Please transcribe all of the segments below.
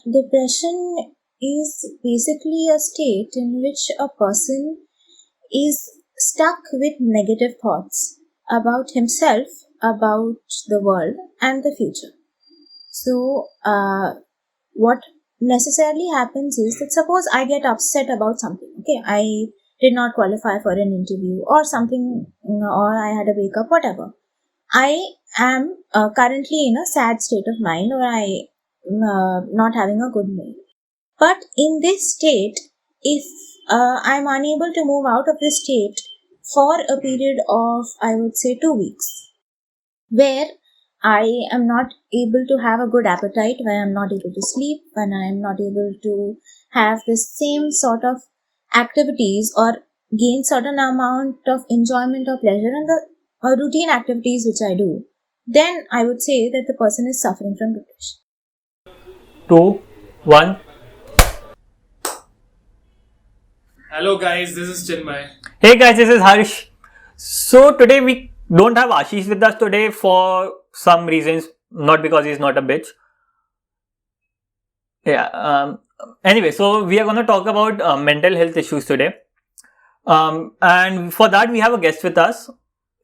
Depression is basically a state in which a person is stuck with negative thoughts about himself, about the world, and the future. So, what necessarily happens is that suppose I get upset about something, okay, I did not qualify for an interview or something, or I had a breakup, whatever. I am currently in a sad state of mind, or I am not having a good mood. But in this state, if I'm unable to move out of this state for a period of, I would say, 2 weeks, where I am not able to have a good appetite, when I'm not able to sleep, when I'm not able to have the same sort of activities or gain certain amount of enjoyment or pleasure in the routine activities which I do, then I would say that the person is suffering from depression. 2, 1. Hello guys, this is Chinmay. Hey guys, this is Harsh. So today we don't have Ashish with us today for some reasons, not because he's not a bitch. Anyway, so we are going to talk about mental health issues today. And for that we have a guest with us.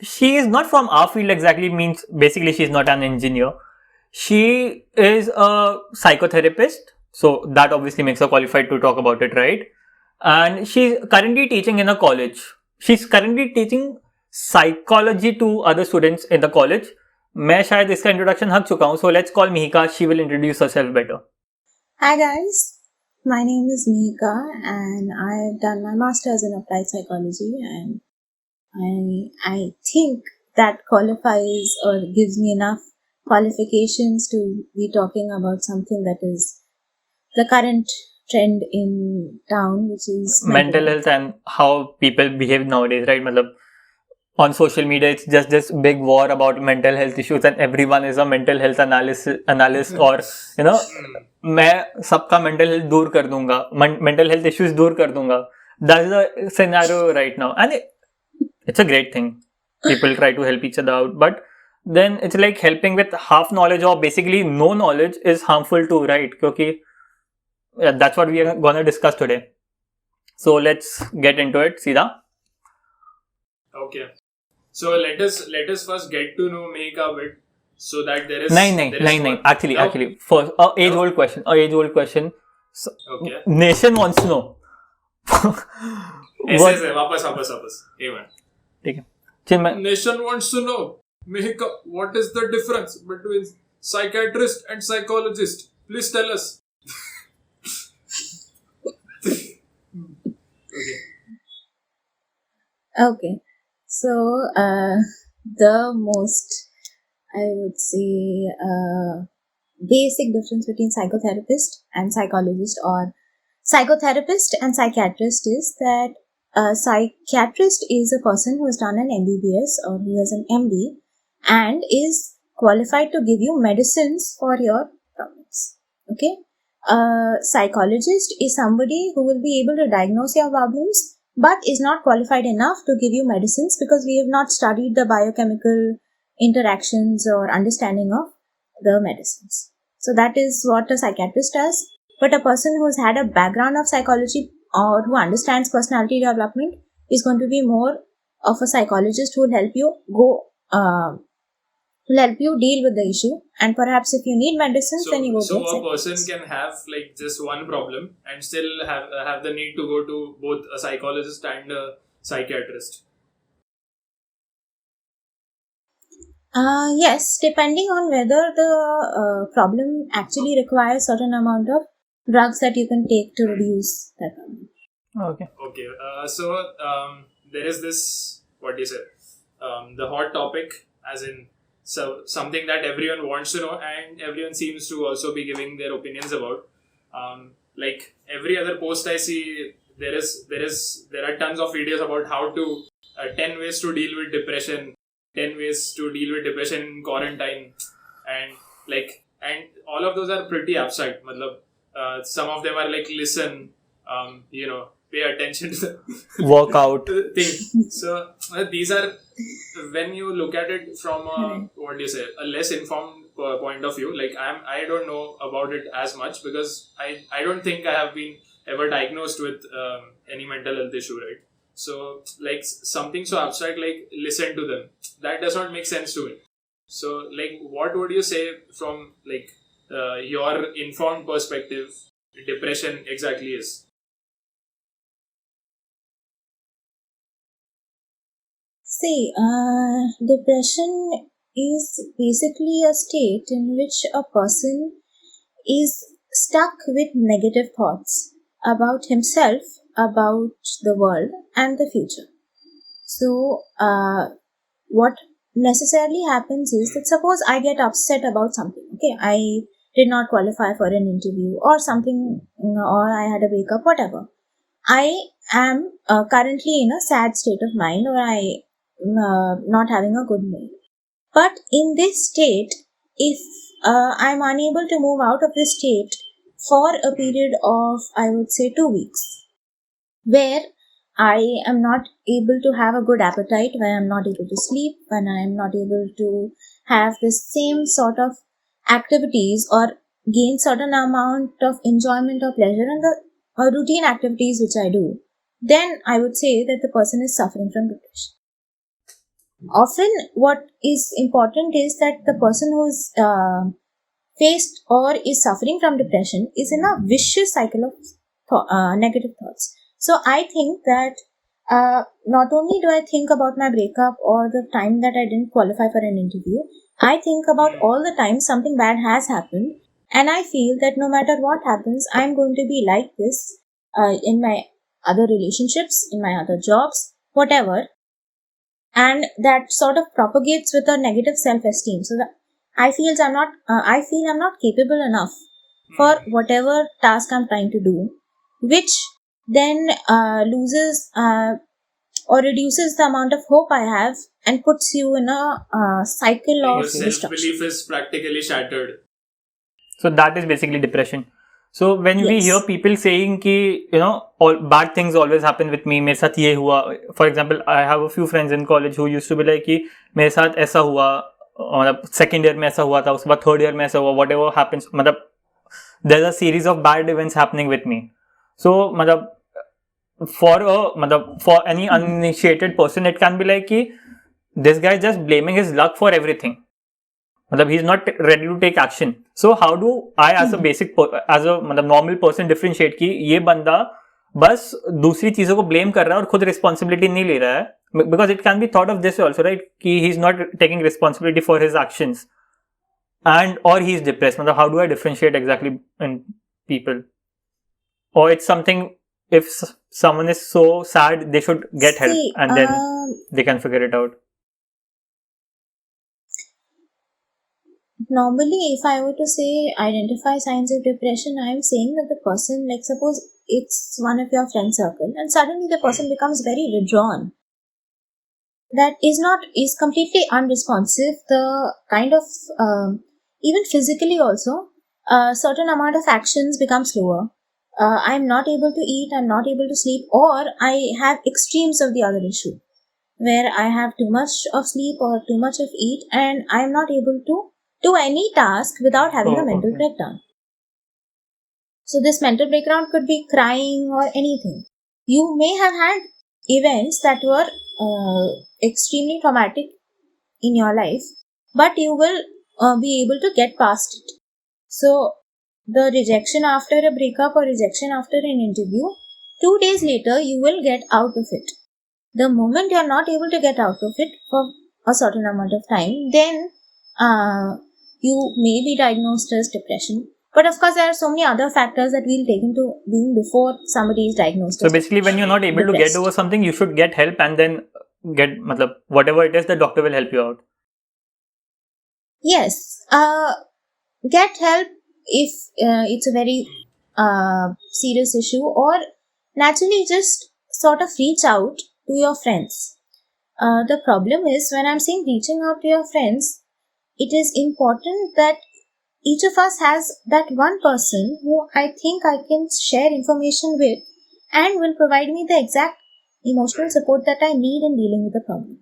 She is not from our field exactly, means basically she's not an engineer. She is a psychotherapist, so that obviously makes her qualified to talk about it, right? And she's currently teaching in a college. She's currently teaching psychology to other students in the college. मैं शायद इसका introduction हक चुका हूँ, so let's call Mihika. She will introduce herself better. Hi guys, my name is Mihika and I've done my master's in applied psychology, and I think that qualifies or gives me enough qualifications to be talking about something that is the current trend in town, which is mental health and how people behave nowadays, right? मतलब on social media it's just this big war about mental health issues and everyone is a mental health analyst or you know मैं सबका mental health दूर कर दूंगा, mental health issues दूर कर दूंगा. That's the scenario right now, and it's a great thing. People try to help each other out, but then it's like helping with half knowledge or basically no knowledge is harmful too, right? Because that's what we are going to discuss today. So let's get into it, Sida. Okay. So let us first get to know Mehika a bit, so that there is. Nine. Actually, first, age-old question. So, okay. Nation wants to know. ऐसे वापस. Even. ठीक है. Nation wants to know, Mehika, what is the difference between psychiatrist and psychologist? Please tell us. Okay. So, the most, I would say, basic difference between psychotherapist and psychologist, or psychotherapist and psychiatrist, is that a psychiatrist is a person who has done an MBBS or who has an MD and is qualified to give you medicines for your problems. Okay? A psychologist is somebody who will be able to diagnose your problems but is not qualified enough to give you medicines, because we have not studied the biochemical interactions or understanding of the medicines. So that is what a psychiatrist does. But a person who has had a background of psychology or who understands personality development is going to be more of a psychologist who will help you deal with the issue, and perhaps if you need medicines, then you go to a person can have like just one problem and still have the need to go to both a psychologist and a psychiatrist. Yes, depending on whether the problem actually requires certain amount of drugs that you can take to reduce that problem. Okay. So there is this, what do you say, the hot topic, as in something that everyone wants to know and everyone seems to also be giving their opinions about. Like every other post I see, there are tons of videos about how to 10 ways to deal with depression, 10 ways to deal with depression in quarantine, and all of those are pretty abstract. Some of them are like, listen, pay attention to the workout thing. So these are, when you look at it from a less informed point of view. Like I don't know about it as much because I don't think I have been ever diagnosed with any mental health issue, right? So like something so abstract like listen to them, that does not make sense to me. So like what would you say from like your informed perspective depression exactly is? See, depression is basically a state in which a person is stuck with negative thoughts about himself, about the world, and the future. So, what necessarily happens is that suppose I get upset about something, okay, I did not qualify for an interview or something, or I had a breakup, whatever. I am currently in a sad state of mind, or I am not having a good mood. But in this state, if I'm unable to move out of this state for a period of, I would say, 2 weeks, where I am not able to have a good appetite, when I'm not able to sleep, when I'm not able to have the same sort of activities or gain certain amount of enjoyment or pleasure in the routine activities which I do, then I would say that the person is suffering from depression. Often, what is important is that the person who is faced or is suffering from depression is in a vicious cycle of negative thoughts. So I think that not only do I think about my breakup or the time that I didn't qualify for an interview, I think about all the times something bad has happened, and I feel that no matter what happens, I'm going to be like this in my other relationships, in my other jobs, whatever, and that sort of propagates with a negative self-esteem. So that I feel I'm not capable enough for whatever task I'm trying to do, which then loses or reduces the amount of hope I have and puts you in a cycle Like of your self destruction. belief is practically shattered. So that is basically depression. So when we hear Yes. people saying कि all bad things always happen with me, मेरे साथ ये हुआ. For example, I have a few friends in college who used to be like कि मेरे साथ ऐसा हुआ, मतलब second year में ऐसा हुआ था, उसके बाद third year में ऐसा हुआ, whatever happens, मतलब there's a series of bad events happening with me. So मतलब for any uninitiated person, it can be like कि this guy is just blaming his luck for everything. मतलब he is not ready to take action. So how do I as a मतलब normal person differentiate कि ये बंदा बस दूसरी चीजों को blame कर रहा है और खुद responsibility नहीं ले रहा है, because it can be thought of this way also, right, कि he is not taking responsibility for his actions and or he is depressed. मतलब how do I differentiate exactly in people? Or it's something, if someone is so sad, they should get help See, and then they can figure it out. normally, if I were to say identify signs of depression, I am saying that the person, like suppose it's one of your friend circle, and suddenly the person becomes very withdrawn. That is completely unresponsive. The kind of even physically also, certain amount of actions become slower. I'm not able to eat. I'm not able to sleep, or I have extremes of the other issue where I have too much of sleep or too much of eat, and I'm not able to do any task without having a mental breakdown. So this mental breakdown could be crying or anything. You may have had events that were extremely traumatic in your life, but you will be able to get past it. So the rejection after a breakup or rejection after an interview, 2 days later you will get out of it. The moment you are not able to get out of it for a certain amount of time, then you may be diagnosed as depression. But of course, there are so many other factors that we'll take into being before somebody is diagnosed. So basically, when you're not able to get over something, you should get help and then get whatever it is, the doctor will help you out. Yes, get help if it's a very serious issue, or naturally just sort of reach out to your friends. The problem is when I'm saying reaching out to your friends, it is important that each of us has that one person who I think I can share information with and will provide me the exact emotional support that I need in dealing with the problem.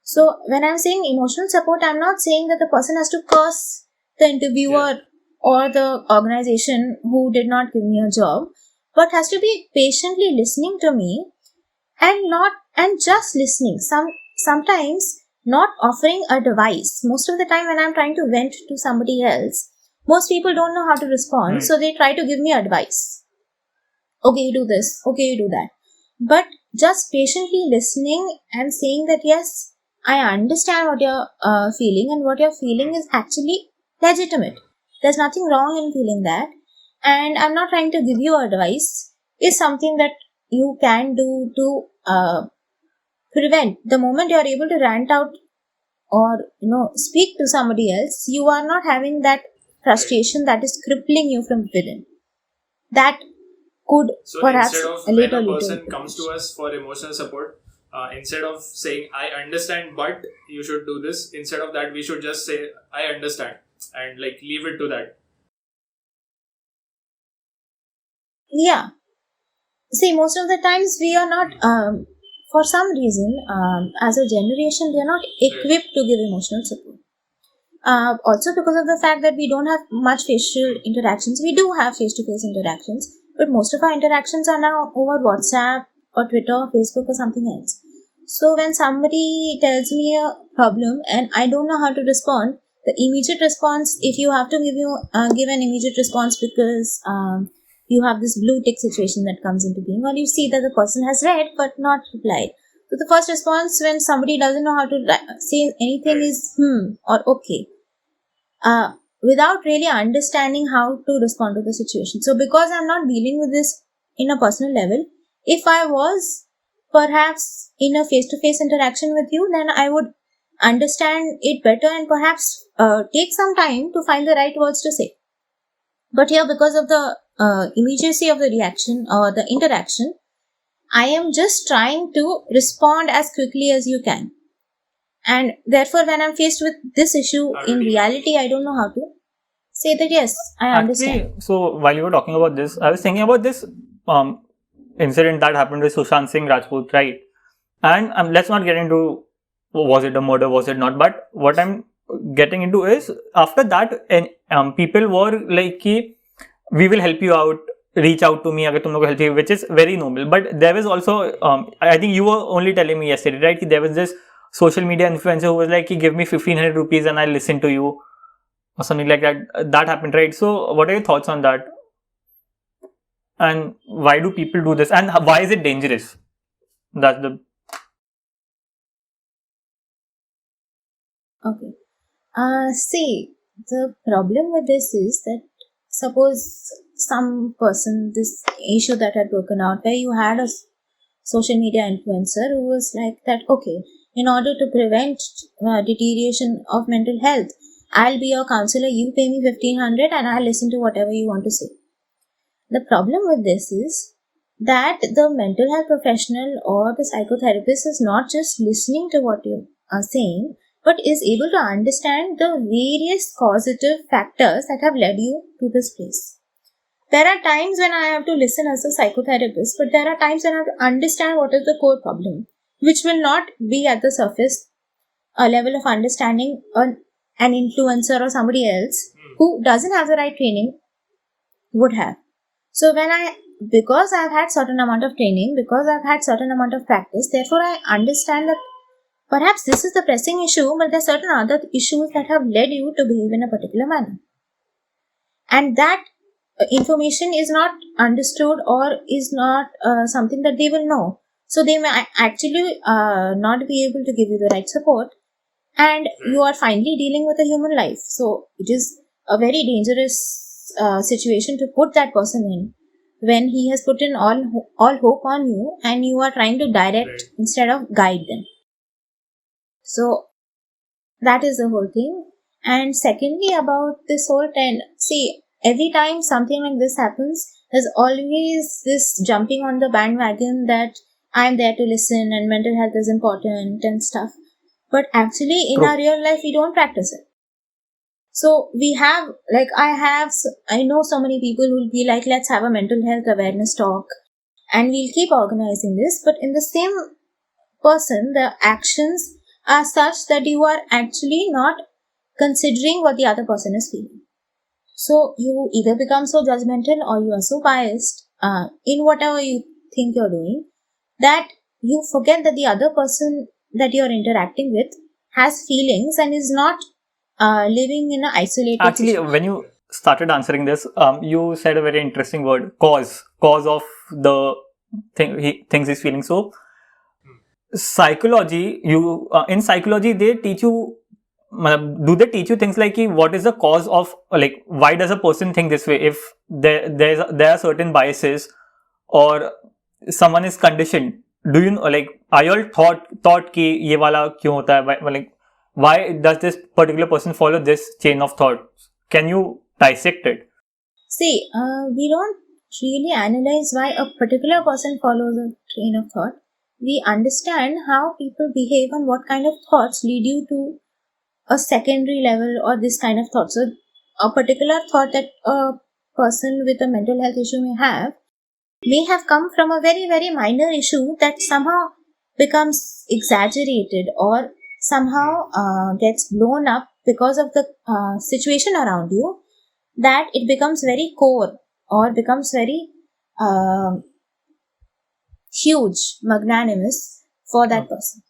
So when I'm saying emotional support, I'm not saying that the person has to curse the interviewer or the organization who did not give me a job, but has to be patiently listening to me and just listening. Sometimes not offering advice. Most of the time when I'm trying to vent to somebody else, most people don't know how to respond, so they try to give me advice. Okay, you do this. Okay, you do that. But just patiently listening and saying that yes, I understand what you're feeling, and what you're feeling is actually legitimate. There's nothing wrong in feeling that, and I'm not trying to give you advice, is something that you can do to prevent. The moment you're able to rant out or speak to somebody else, you are not having that frustration that is crippling you from within. That could So perhaps instead of a when little a lead to person comes to depression. us for emotional support, instead of saying I understand but you should do this, instead of that we should just say I understand and like leave it to that. Yeah. See, most of the times we are not, for some reason, as a generation, we are not equipped to give emotional support. Also because of the fact that we don't have much facial interactions. We do have face-to-face interactions, but most of our interactions are now over WhatsApp or Twitter or Facebook or something else. So when somebody tells me a problem and I don't know how to respond, the immediate response, if you have to give an immediate response because you have this blue tick situation that comes into being, or you see that the person has read but not replied. So the first response when somebody doesn't know how to say anything is or okay, without really understanding how to respond to the situation. So because I'm not dealing with this in a personal level, if I was perhaps in a face-to-face interaction with you, then I would understand it better and perhaps take some time to find the right words to say. But here, because of the immediacy of the reaction or the interaction, I am just trying to respond as quickly as you can. And therefore, when I'm faced with this issue in reality, I don't know how to say that yes, I understand. Actually, so while you were talking about this, I was thinking about this incident that happened with Sushant Singh Rajput, right? And let's not get into was it a murder, was it not? But what I'm getting into is after that, and people were like, ki, we will help you out. Reach out to me agar tum log ko help you, which is very noble. But there was also, I think you were only telling me yesterday, right? Ki there was this social media influencer who was like, ki, give me 1500 rupees and I'll listen to you or something like that. That happened, right? So, what are your thoughts on that? And why do people do this? And why is it dangerous? That's the Okay. See, the problem with this is that suppose some person, this issue that had broken out, where you had a social media influencer who was like that, okay, in order to prevent deterioration of mental health, I'll be your counselor, you pay me 1500 and I'll listen to whatever you want to say. The problem with this is that the mental health professional or the psychotherapist is not just listening to what you are saying, but is able to understand the various causative factors that have led you to this place. There are times when I have to listen as a psychotherapist, but there are times when I have to understand what is the core problem, which will not be at the surface a level of understanding an influencer or somebody else who doesn't have the right training would have. So because I've had certain amount of training, because I've had certain amount of practice, therefore I understand that perhaps this is the pressing issue, but there are certain other issues that have led you to behave in a particular manner. And that information is not understood or is not something that they will know. So they may actually not be able to give you the right support, and you are finally dealing with a human life. So it is a very dangerous situation to put that person in when he has put in all hope on you and you are trying to direct instead of guide them. So that is the whole thing. And secondly, about this whole trend, see, every time something like this happens, there's always this jumping on the bandwagon that I'm there to listen and mental health is important and stuff. But actually, in our real life, we don't practice it. So we have, like, I know so many people who will be like, let's have a mental health awareness talk and we'll keep organizing this. But in the same person, the actions are such that you are actually not considering what the other person is feeling. So you either become so judgmental or you are so biased in whatever you think you're doing that you forget that the other person that you're interacting with has feelings and is not living in an isolated Actually, situation. when you started answering this, you said a very interesting word, cause of the things he's feeling. So psychology, in psychology they teach you, do they teach you things like what is the cause of, like, why does a person think this way? If there are certain biases or someone is conditioned, do you know, like, are you all thought ki ye wala kyun hota hai? Like, why does this particular person follow this chain of thought? Can you dissect it? See, we don't really analyze why a particular person follows a train of thought. We understand how people behave and what kind of thoughts lead you to a secondary level or this kind of thought. So, a particular thought that a person with a mental health issue may have come from a very, very minor issue that somehow becomes exaggerated or somehow gets blown up because of the situation around you, that it becomes very core or becomes very huge, magnanimous for that person.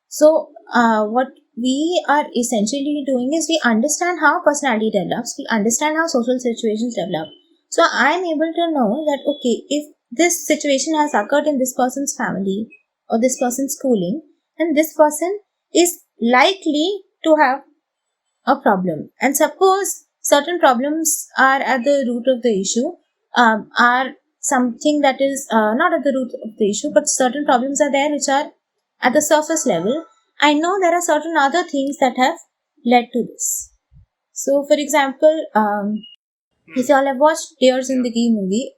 So, what we are essentially doing is we understand how personality develops, we understand how social situations develop. So, I am able to know that, okay, if this situation has occurred in this person's family or this person's schooling, then this person is likely to have a problem. And suppose certain problems are at the root of the issue, are something that is not at the root of the issue, but certain problems are there which are at the surface level. I know there are certain other things that have led to this. So, for example, if you all have watched Tears in the Key movie,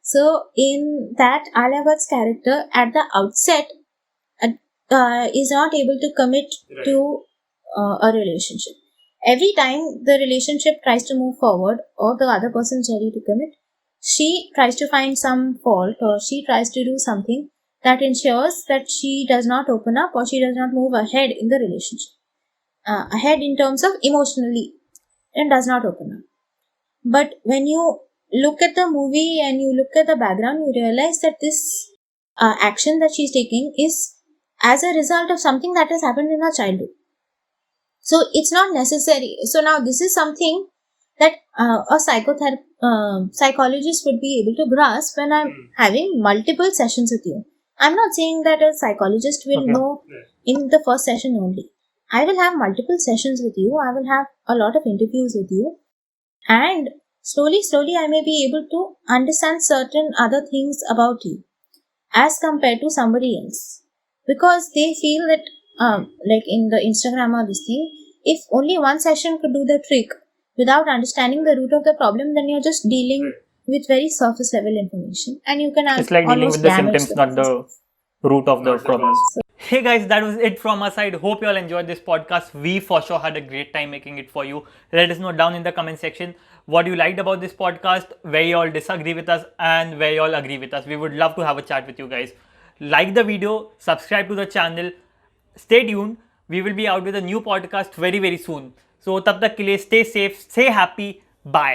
so in that Alia Bhatt's character at the outset is not able to commit to a relationship. Every time the relationship tries to move forward or the other person is ready to commit, she tries to find some fault or she tries to do something that ensures that she does not open up or she does not move ahead in the relationship. Ahead in terms of emotionally, and does not open up. But when you look at the movie and you look at the background, you realize that this action that she's taking is as a result of something that has happened in her childhood. So it's not necessary. So now this is something that a psychologist would be able to grasp when I'm having multiple sessions with you. I'm not saying that a psychologist will know in the first session only. I will have multiple sessions with you. I will have a lot of interviews with you. And slowly I may be able to understand certain other things about you as compared to somebody else. Because they feel that, like in the Instagram or this thing, if only one session could do the trick without understanding the root of the problem, then you're just dealing with very surface level information. And you can It's like dealing with the symptoms, not the root of the problem. Hey guys, that was it from our side. Hope you all enjoyed this podcast. We for sure had a great time making it for you. Let us know down in the comment section what you liked about this podcast, where you all disagree with us and where you all agree with us. We would love to have a chat with you guys. Like the video, subscribe to the channel. Stay tuned. We will be out with a new podcast very, very soon. So tab tak ke liye stay safe, stay happy. Bye.